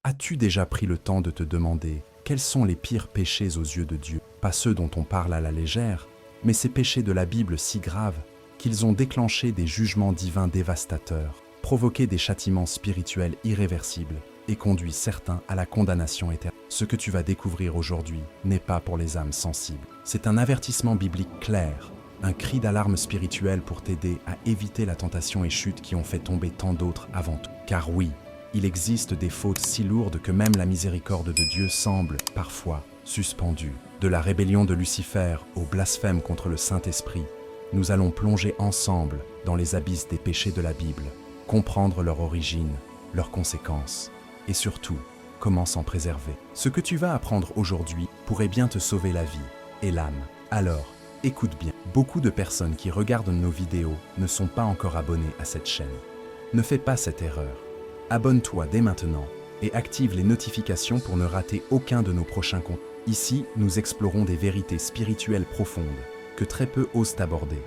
As-tu déjà pris le temps de te demander quels sont les pires péchés aux yeux de Dieu? Pas ceux dont on parle à la légère, mais ces péchés de la Bible si graves qu'ils ont déclenché des jugements divins dévastateurs, provoqué des châtiments spirituels irréversibles et conduit certains à la condamnation éternelle. Ce que tu vas découvrir aujourd'hui n'est pas pour les âmes sensibles. C'est un avertissement biblique clair, un cri d'alarme spirituel pour t'aider à éviter la tentation et chute qui ont fait tomber tant d'autres avant toi. Car oui, il existe des fautes si lourdes que même la miséricorde de Dieu semble, parfois, suspendue. De la rébellion de Lucifer au blasphème contre le Saint-Esprit, nous allons plonger ensemble dans les abysses des péchés de la Bible, comprendre leur origine, leurs conséquences, et surtout, comment s'en préserver. Ce que tu vas apprendre aujourd'hui pourrait bien te sauver la vie et l'âme. Alors, écoute bien. Beaucoup de personnes qui regardent nos vidéos ne sont pas encore abonnées à cette chaîne. Ne fais pas cette erreur. Abonne-toi dès maintenant et active les notifications pour ne rater aucun de nos prochains contenus. Ici, nous explorons des vérités spirituelles profondes que très peu osent aborder.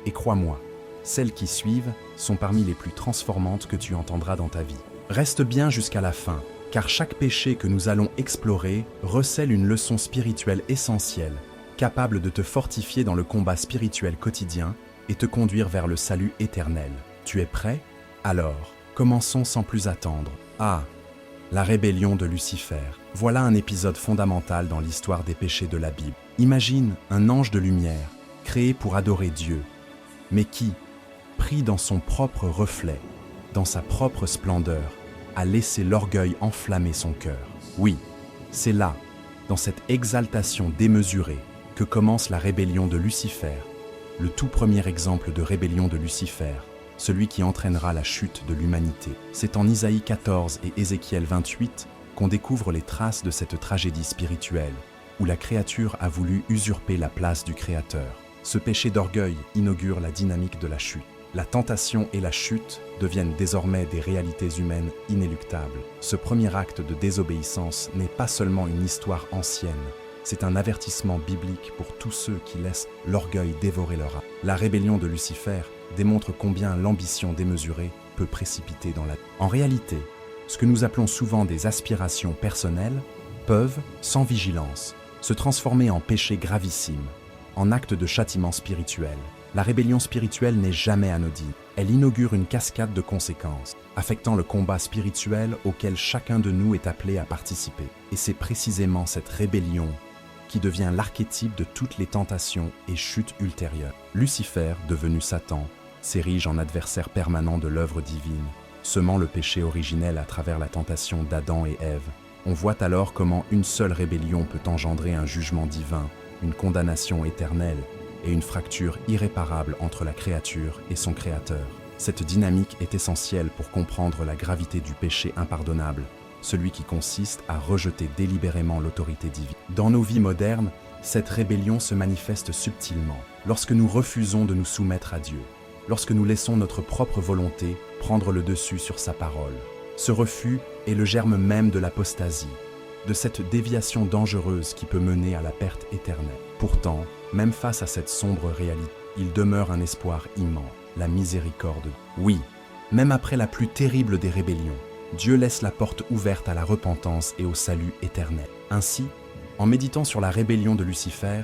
Et crois-moi, celles qui suivent sont parmi les plus transformantes que tu entendras dans ta vie. Reste bien jusqu'à la fin, car chaque péché que nous allons explorer recèle une leçon spirituelle essentielle, capable de te fortifier dans le combat spirituel quotidien et te conduire vers le salut éternel. Tu es prêt? Alors, commençons sans plus attendre. La rébellion de Lucifer. Voilà un épisode fondamental dans l'histoire des péchés de la Bible. Imagine un ange de lumière, créé pour adorer Dieu, mais qui, pris dans son propre reflet, dans sa propre splendeur, a laissé l'orgueil enflammer son cœur. Oui, c'est là, dans cette exaltation démesurée, que commence la rébellion de Lucifer, le tout premier exemple de rébellion de Lucifer, celui qui entraînera la chute de l'humanité. C'est en Isaïe 14 et Ézéchiel 28 qu'on découvre les traces de cette tragédie spirituelle, où la créature a voulu usurper la place du Créateur. Ce péché d'orgueil inaugure la dynamique de la chute. La tentation et la chute deviennent désormais des réalités humaines inéluctables. Ce premier acte de désobéissance n'est pas seulement une histoire ancienne, c'est un avertissement biblique pour tous ceux qui laissent l'orgueil dévorer leur âme. La rébellion de Lucifer démontre combien l'ambition démesurée peut précipiter dans la... En réalité, ce que nous appelons souvent des aspirations personnelles peuvent, sans vigilance, se transformer en péché gravissime, en acte de châtiment spirituel. La rébellion spirituelle n'est jamais anodine. Elle inaugure une cascade de conséquences, affectant le combat spirituel auquel chacun de nous est appelé à participer. Et c'est précisément cette rébellion qui devient l'archétype de toutes les tentations et chutes ultérieures. Lucifer, devenu Satan, s'érige en adversaire permanent de l'œuvre divine, semant le péché originel à travers la tentation d'Adam et Ève. On voit alors comment une seule rébellion peut engendrer un jugement divin, une condamnation éternelle et une fracture irréparable entre la créature et son créateur. Cette dynamique est essentielle pour comprendre la gravité du péché impardonnable, celui qui consiste à rejeter délibérément l'autorité divine. Dans nos vies modernes, cette rébellion se manifeste subtilement, lorsque nous refusons de nous soumettre à Dieu, lorsque nous laissons notre propre volonté prendre le dessus sur sa parole. Ce refus est le germe même de l'apostasie, de cette déviation dangereuse qui peut mener à la perte éternelle. Pourtant, même face à cette sombre réalité, il demeure un espoir immense, la miséricorde. Oui, même après la plus terrible des rébellions, Dieu laisse la porte ouverte à la repentance et au salut éternel. Ainsi, en méditant sur la rébellion de Lucifer,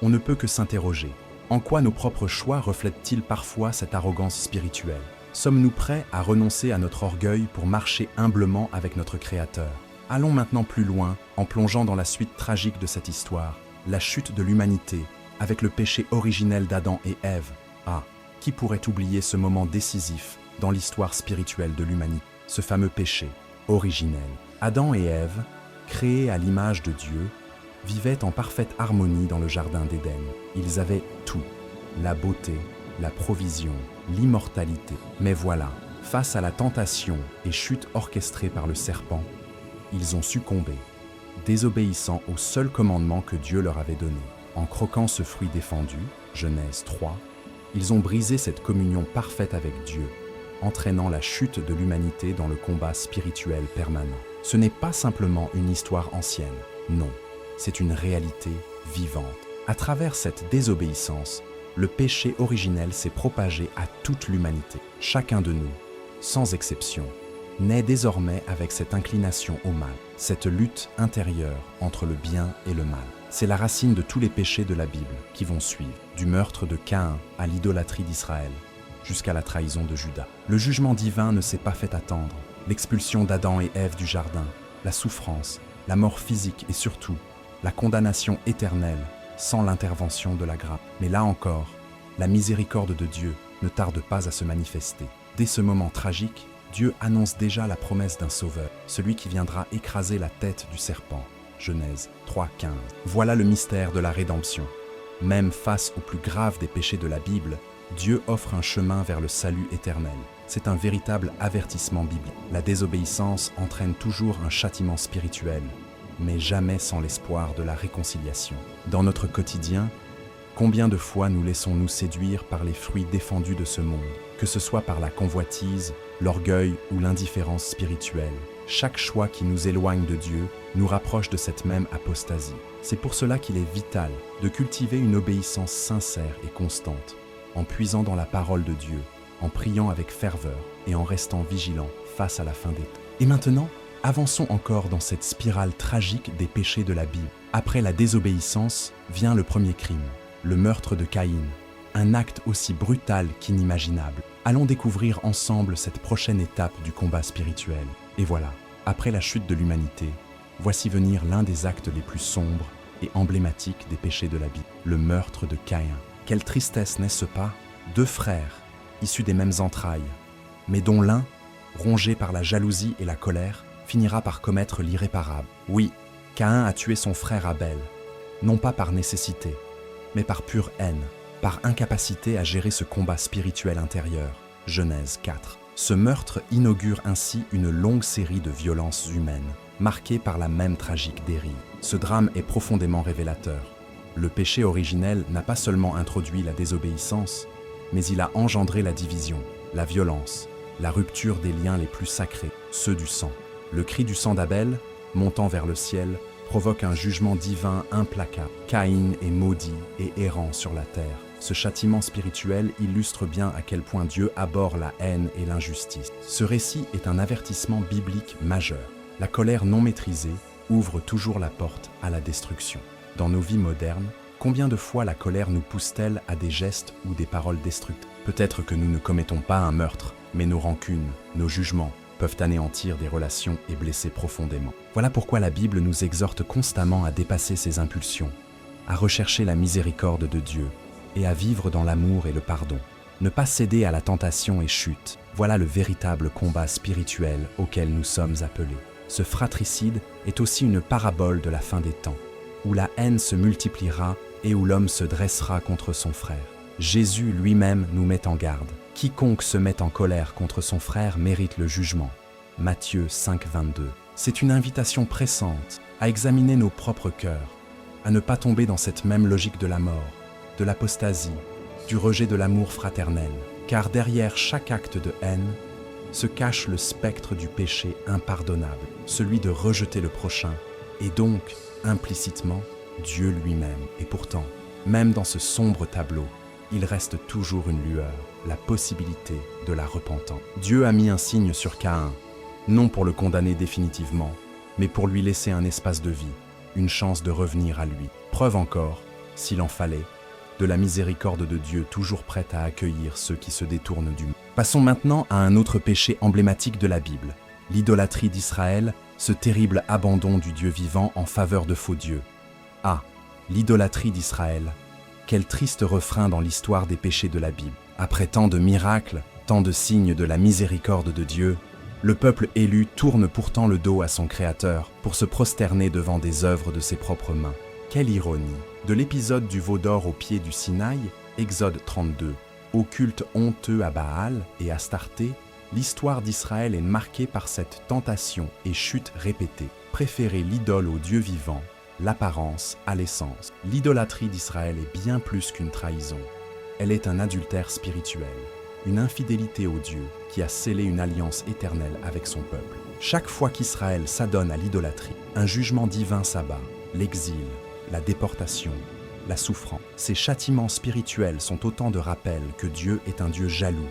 on ne peut que s'interroger. En quoi nos propres choix reflètent-ils parfois cette arrogance spirituelle? Sommes-nous prêts à renoncer à notre orgueil pour marcher humblement avec notre Créateur? Allons maintenant plus loin en plongeant dans la suite tragique de cette histoire, la chute de l'humanité, avec le péché originel d'Adam et Ève. Qui pourrait oublier ce moment décisif dans l'histoire spirituelle de l'humanité? Ce fameux péché originel. Adam et Ève, créés à l'image de Dieu, vivaient en parfaite harmonie dans le jardin d'Éden. Ils avaient tout, la beauté, la provision, l'immortalité. Mais voilà, face à la tentation et chute orchestrée par le serpent, ils ont succombé, désobéissant au seul commandement que Dieu leur avait donné. En croquant ce fruit défendu, Genèse 3, ils ont brisé cette communion parfaite avec Dieu, entraînant la chute de l'humanité dans le combat spirituel permanent. Ce n'est pas simplement une histoire ancienne, non, c'est une réalité vivante. À travers cette désobéissance, le péché originel s'est propagé à toute l'humanité. Chacun de nous, sans exception, naît désormais avec cette inclination au mal, cette lutte intérieure entre le bien et le mal. C'est la racine de tous les péchés de la Bible qui vont suivre, du meurtre de Caïn à l'idolâtrie d'Israël, jusqu'à la trahison de Judas. Le jugement divin ne s'est pas fait attendre. L'expulsion d'Adam et Ève du jardin, la souffrance, la mort physique et surtout, la condamnation éternelle sans l'intervention de la grâce. Mais là encore, la miséricorde de Dieu ne tarde pas à se manifester. Dès ce moment tragique, Dieu annonce déjà la promesse d'un sauveur, celui qui viendra écraser la tête du serpent. Genèse 3,15. Voilà le mystère de la rédemption. Même face au plus grave des péchés de la Bible, Dieu offre un chemin vers le salut éternel. C'est un véritable avertissement biblique. La désobéissance entraîne toujours un châtiment spirituel, mais jamais sans l'espoir de la réconciliation. Dans notre quotidien, combien de fois nous laissons-nous séduire par les fruits défendus de ce monde, que ce soit par la convoitise, l'orgueil ou l'indifférence spirituelle. Chaque choix qui nous éloigne de Dieu nous rapproche de cette même apostasie. C'est pour cela qu'il est vital de cultiver une obéissance sincère et constante, en puisant dans la parole de Dieu, en priant avec ferveur et en restant vigilant face à la fin des temps. Et maintenant, avançons encore dans cette spirale tragique des péchés de la Bible. Après la désobéissance vient le premier crime, le meurtre de Caïn, un acte aussi brutal qu'inimaginable. Allons découvrir ensemble cette prochaine étape du combat spirituel. Et voilà, après la chute de l'humanité, voici venir l'un des actes les plus sombres et emblématiques des péchés de la Bible, le meurtre de Caïn. Quelle tristesse, n'est-ce pas? Deux frères, issus des mêmes entrailles, mais dont l'un, rongé par la jalousie et la colère, finira par commettre l'irréparable. Oui, Caïn a tué son frère Abel, non pas par nécessité, mais par pure haine, par incapacité à gérer ce combat spirituel intérieur. Genèse 4. Ce meurtre inaugure ainsi une longue série de violences humaines, marquée par la même tragique dérive. Ce drame est profondément révélateur. Le péché originel n'a pas seulement introduit la désobéissance, mais il a engendré la division, la violence, la rupture des liens les plus sacrés, ceux du sang. Le cri du sang d'Abel, montant vers le ciel, provoque un jugement divin implacable. Caïn est maudit et errant sur la terre. Ce châtiment spirituel illustre bien à quel point Dieu abhorre la haine et l'injustice. Ce récit est un avertissement biblique majeur. La colère non maîtrisée ouvre toujours la porte à la destruction. Dans nos vies modernes, combien de fois la colère nous pousse-t-elle à des gestes ou des paroles destructrices? Peut-être que nous ne commettons pas un meurtre, mais nos rancunes, nos jugements peuvent anéantir des relations et blesser profondément. Voilà pourquoi la Bible nous exhorte constamment à dépasser ces impulsions, à rechercher la miséricorde de Dieu et à vivre dans l'amour et le pardon. Ne pas céder à la tentation et chute, voilà le véritable combat spirituel auquel nous sommes appelés. Ce fratricide est aussi une parabole de la fin des temps, où la haine se multipliera et où l'homme se dressera contre son frère. Jésus lui-même nous met en garde. Quiconque se met en colère contre son frère mérite le jugement. Matthieu 5,22. C'est une invitation pressante à examiner nos propres cœurs, à ne pas tomber dans cette même logique de la mort, de l'apostasie, du rejet de l'amour fraternel. Car derrière chaque acte de haine se cache le spectre du péché impardonnable, celui de rejeter le prochain, et donc, implicitement, Dieu lui-même. Et pourtant, même dans ce sombre tableau, il reste toujours une lueur, la possibilité de la repentance. Dieu a mis un signe sur Caïn, non pour le condamner définitivement, mais pour lui laisser un espace de vie, une chance de revenir à lui. Preuve encore, s'il en fallait, de la miséricorde de Dieu toujours prête à accueillir ceux qui se détournent du mal. Passons maintenant à un autre péché emblématique de la Bible, l'idolâtrie d'Israël, ce terrible abandon du Dieu vivant en faveur de faux dieux. Ah, l'idolâtrie d'Israël, quel triste refrain dans l'histoire des péchés de la Bible. Après tant de miracles, tant de signes de la miséricorde de Dieu, le peuple élu tourne pourtant le dos à son Créateur pour se prosterner devant des œuvres de ses propres mains. Quelle ironie! De l'épisode du veau d'or au pied du Sinaï, Exode 32, au culte honteux à Baal et Astarté, l'histoire d'Israël est marquée par cette tentation et chute répétée. Préférer l'idole au Dieu vivant, l'apparence à l'essence. L'idolâtrie d'Israël est bien plus qu'une trahison. Elle est un adultère spirituel, une infidélité au Dieu qui a scellé une alliance éternelle avec son peuple. Chaque fois qu'Israël s'adonne à l'idolâtrie, un jugement divin s'abat, l'exil, la déportation, la souffrance. Ces châtiments spirituels sont autant de rappels que Dieu est un Dieu jaloux,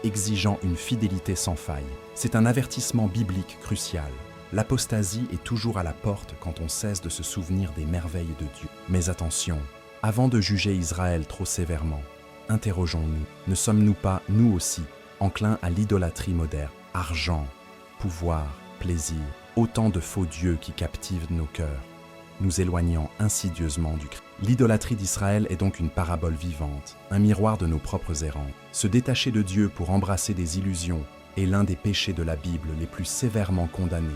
exigeant une fidélité sans faille. C'est un avertissement biblique crucial. L'apostasie est toujours à la porte quand on cesse de se souvenir des merveilles de Dieu. Mais attention, avant de juger Israël trop sévèrement, interrogeons-nous, ne sommes-nous pas, nous aussi, enclins à l'idolâtrie moderne? Argent, pouvoir, plaisir, autant de faux dieux qui captivent nos cœurs, nous éloignant insidieusement du Christ. L'idolâtrie d'Israël est donc une parabole vivante, un miroir de nos propres errants. Se détacher de Dieu pour embrasser des illusions est l'un des péchés de la Bible les plus sévèrement condamnés,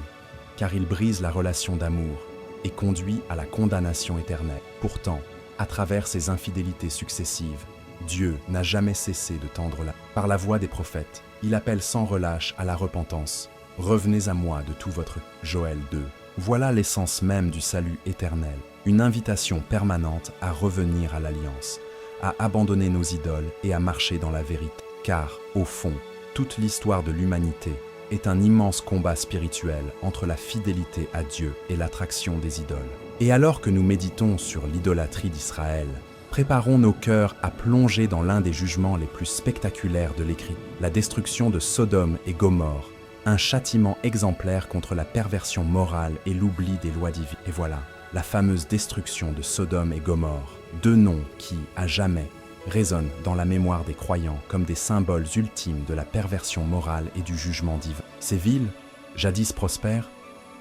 car il brise la relation d'amour et conduit à la condamnation éternelle. Pourtant, à travers ses infidélités successives, Dieu n'a jamais cessé de tendre la main. Par la voix des prophètes, il appelle sans relâche à la repentance. « Revenez à moi de tout votre... » Joël 2. Voilà l'essence même du salut éternel, une invitation permanente à revenir à l'alliance, à abandonner nos idoles et à marcher dans la vérité. Car, au fond, toute l'histoire de l'humanité est un immense combat spirituel entre la fidélité à Dieu et l'attraction des idoles. Et alors que nous méditons sur l'idolâtrie d'Israël, préparons nos cœurs à plonger dans l'un des jugements les plus spectaculaires de l'Écriture, la destruction de Sodome et Gomorrhe, un châtiment exemplaire contre la perversion morale et l'oubli des lois divines. Et voilà, la fameuse destruction de Sodome et Gomorrhe, deux noms qui, à jamais, résonnent dans la mémoire des croyants comme des symboles ultimes de la perversion morale et du jugement divin. Ces villes, jadis prospères,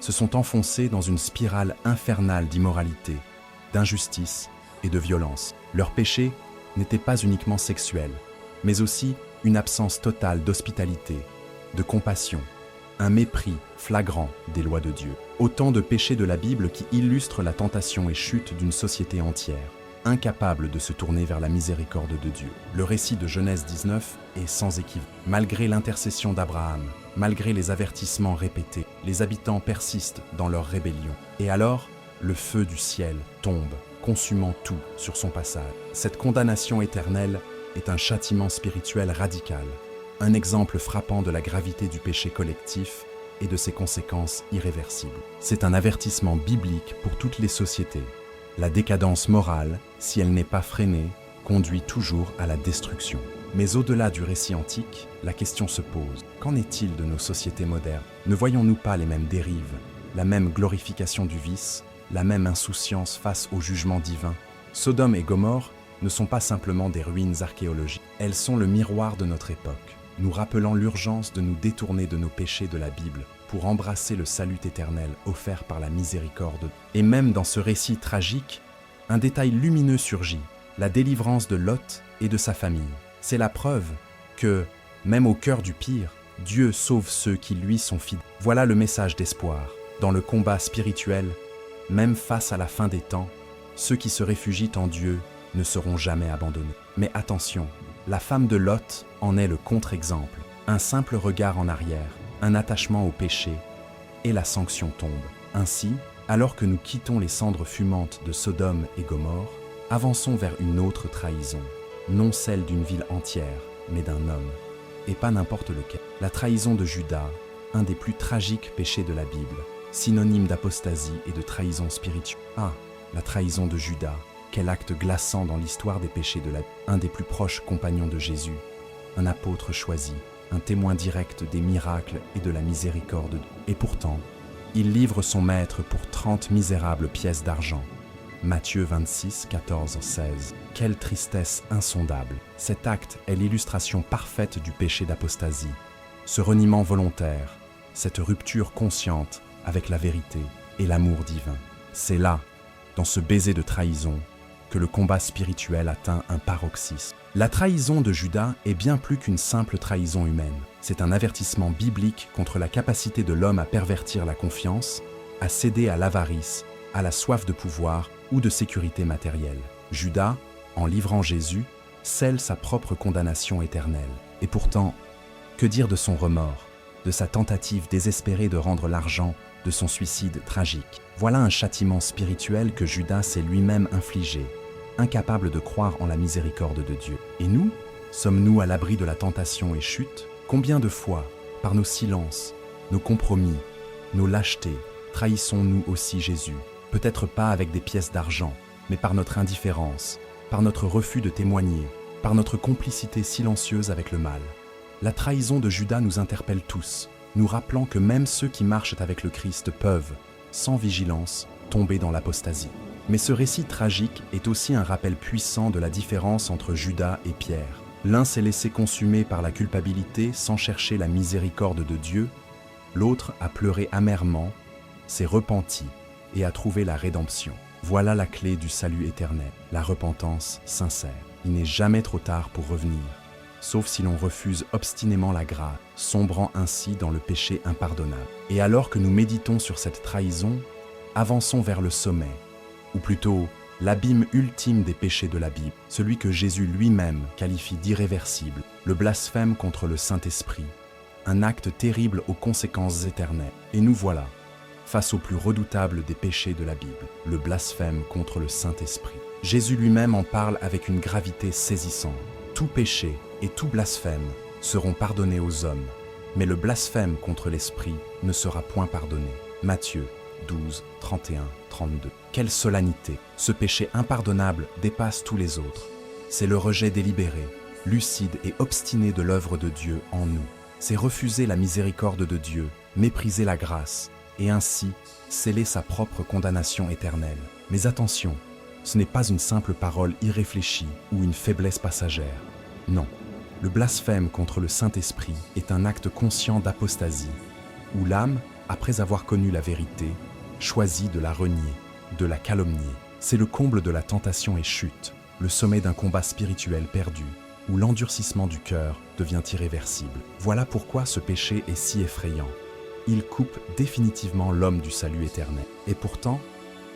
se sont enfoncées dans une spirale infernale d'immoralité, d'injustice et de violence. Leur péché n'était pas uniquement sexuel, mais aussi une absence totale d'hospitalité, de compassion, un mépris flagrant des lois de Dieu. Autant de péchés de la Bible qui illustrent la tentation et chute d'une société entière, incapable de se tourner vers la miséricorde de Dieu. Le récit de Genèse 19 est sans équivoque. Malgré l'intercession d'Abraham, malgré les avertissements répétés, les habitants persistent dans leur rébellion. Et alors, le feu du ciel tombe, consumant tout sur son passage. Cette condamnation éternelle est un châtiment spirituel radical, un exemple frappant de la gravité du péché collectif et de ses conséquences irréversibles. C'est un avertissement biblique pour toutes les sociétés. La décadence morale, si elle n'est pas freinée, conduit toujours à la destruction. Mais au-delà du récit antique, la question se pose. Qu'en est-il de nos sociétés modernes? Ne voyons-nous pas les mêmes dérives, la même glorification du vice, la même insouciance face au jugement divin? Sodome et Gomorrhe ne sont pas simplement des ruines archéologiques, elles sont le miroir de notre époque, nous rappelant l'urgence de nous détourner de nos péchés de la Bible pour embrasser le salut éternel offert par la miséricorde. Et même dans ce récit tragique, un détail lumineux surgit, la délivrance de Lot et de sa famille. C'est la preuve que, même au cœur du pire, Dieu sauve ceux qui lui sont fidèles. Voilà le message d'espoir. Dans le combat spirituel, même face à la fin des temps, ceux qui se réfugient en Dieu ne seront jamais abandonnés. Mais attention, la femme de Lot en est le contre-exemple. Un simple regard en arrière, un attachement au péché, et la sanction tombe. Ainsi, alors que nous quittons les cendres fumantes de Sodome et Gomorrhe, avançons vers une autre trahison, non celle d'une ville entière, mais d'un homme, et pas n'importe lequel. La trahison de Judas, un des plus tragiques péchés de la Bible, synonyme d'apostasie et de trahison spirituelle. Ah, la trahison de Judas, quel acte glaçant dans l'histoire des péchés de la Bible. Un des plus proches compagnons de Jésus, un apôtre choisi, un témoin direct des miracles et de la miséricorde. Et pourtant, il livre son maître pour 30 misérables pièces d'argent. Matthieu 26, 14, 16. Quelle tristesse insondable! Cet acte est l'illustration parfaite du péché d'apostasie. Ce reniement volontaire, cette rupture consciente avec la vérité et l'amour divin. C'est là, dans ce baiser de trahison, que le combat spirituel atteint un paroxysme. La trahison de Judas est bien plus qu'une simple trahison humaine. C'est un avertissement biblique contre la capacité de l'homme à pervertir la confiance, à céder à l'avarice, à la soif de pouvoir ou de sécurité matérielle. Judas, en livrant Jésus, scelle sa propre condamnation éternelle. Et pourtant, que dire de son remords, de sa tentative désespérée de rendre l'argent, de son suicide tragique? Voilà un châtiment spirituel que Judas s'est lui-même infligé, incapable de croire en la miséricorde de Dieu. Et nous, sommes-nous à l'abri de la tentation et chute? Combien de fois, par nos silences, nos compromis, nos lâchetés, trahissons-nous aussi Jésus? Peut-être pas avec des pièces d'argent, mais par notre indifférence, par notre refus de témoigner, par notre complicité silencieuse avec le mal. La trahison de Judas nous interpelle tous, nous rappelant que même ceux qui marchent avec le Christ peuvent, sans vigilance, tomber dans l'apostasie. Mais ce récit tragique est aussi un rappel puissant de la différence entre Judas et Pierre. L'un s'est laissé consumer par la culpabilité sans chercher la miséricorde de Dieu, l'autre a pleuré amèrement, s'est repenti et a trouvé la rédemption. Voilà la clé du salut éternel, la repentance sincère. Il n'est jamais trop tard pour revenir, sauf si l'on refuse obstinément la grâce, sombrant ainsi dans le péché impardonnable. Et alors que nous méditons sur cette trahison, avançons vers le sommet, ou plutôt l'abîme ultime des péchés de la Bible, celui que Jésus lui-même qualifie d'irréversible, le blasphème contre le Saint-Esprit, un acte terrible aux conséquences éternelles. Et nous voilà, face au plus redoutable des péchés de la Bible, le blasphème contre le Saint-Esprit. Jésus lui-même en parle avec une gravité saisissante. Tout péché et tout blasphème seront pardonnés aux hommes, mais le blasphème contre l'Esprit ne sera point pardonné. Matthieu 12, 31, 32. Quelle solennité! Ce péché impardonnable dépasse tous les autres. C'est le rejet délibéré, lucide et obstiné de l'œuvre de Dieu en nous. C'est refuser la miséricorde de Dieu, mépriser la grâce, et ainsi sceller sa propre condamnation éternelle. Mais attention, ce n'est pas une simple parole irréfléchie ou une faiblesse passagère. Non, le blasphème contre le Saint-Esprit est un acte conscient d'apostasie, où l'âme, après avoir connu la vérité, choisit de la renier, de la calomnier. C'est le comble de la tentation et chute, le sommet d'un combat spirituel perdu, où l'endurcissement du cœur devient irréversible. Voilà pourquoi ce péché est si effrayant. Il coupe définitivement l'homme du salut éternel. Et pourtant,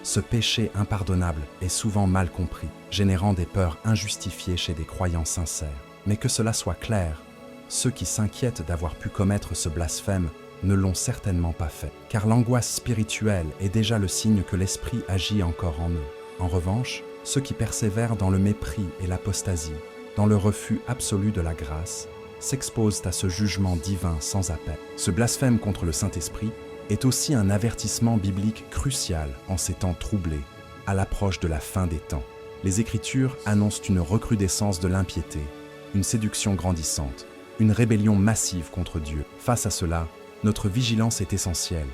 ce péché impardonnable est souvent mal compris, générant des peurs injustifiées chez des croyants sincères. Mais que cela soit clair, ceux qui s'inquiètent d'avoir pu commettre ce blasphème ne l'ont certainement pas fait, car l'angoisse spirituelle est déjà le signe que l'Esprit agit encore en eux. En revanche, ceux qui persévèrent dans le mépris et l'apostasie, dans le refus absolu de la grâce, s'exposent à ce jugement divin sans appel. Ce blasphème contre le Saint-Esprit est aussi un avertissement biblique crucial en ces temps troublés, à l'approche de la fin des temps. Les Écritures annoncent une recrudescence de l'impiété, une séduction grandissante, une rébellion massive contre Dieu. Face à cela, notre vigilance est essentielle.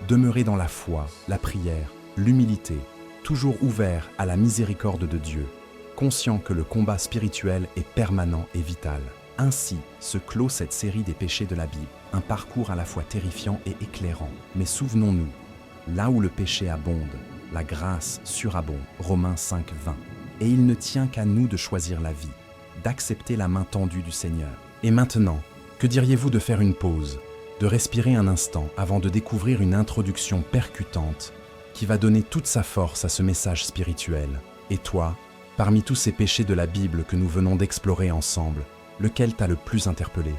Demeurer dans la foi, la prière, l'humilité, toujours ouvert à la miséricorde de Dieu, conscient que le combat spirituel est permanent et vital. Ainsi se clôt cette série des péchés de la Bible, un parcours à la fois terrifiant et éclairant. Mais souvenons-nous, là où le péché abonde, la grâce surabonde. Romains 5, 20. Et il ne tient qu'à nous de choisir la vie, d'accepter la main tendue du Seigneur. Et maintenant, que diriez-vous de faire une pause, de respirer un instant avant de découvrir une introduction percutante qui va donner toute sa force à ce message spirituel? Et toi, parmi tous ces péchés de la Bible que nous venons d'explorer ensemble, lequel t'a le plus interpellé?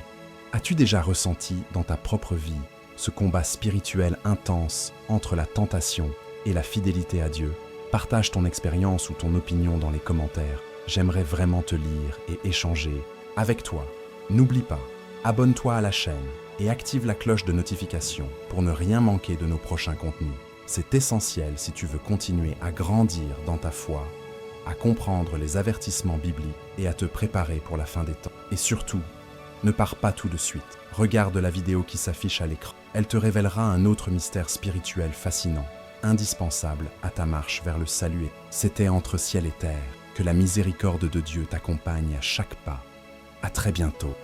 As-tu déjà ressenti dans ta propre vie ce combat spirituel intense entre la tentation et la fidélité à Dieu? Partage ton expérience ou ton opinion dans les commentaires. J'aimerais vraiment te lire et échanger avec toi. N'oublie pas, abonne-toi à la chaîne et active la cloche de notification pour ne rien manquer de nos prochains contenus. C'est essentiel si tu veux continuer à grandir dans ta foi, à comprendre les avertissements bibliques et à te préparer pour la fin des temps. Et surtout, ne pars pas tout de suite. Regarde la vidéo qui s'affiche à l'écran. Elle te révélera un autre mystère spirituel fascinant, indispensable à ta marche vers le salut. C'était Entre ciel et terre. Que la miséricorde de Dieu t'accompagne à chaque pas. À très bientôt.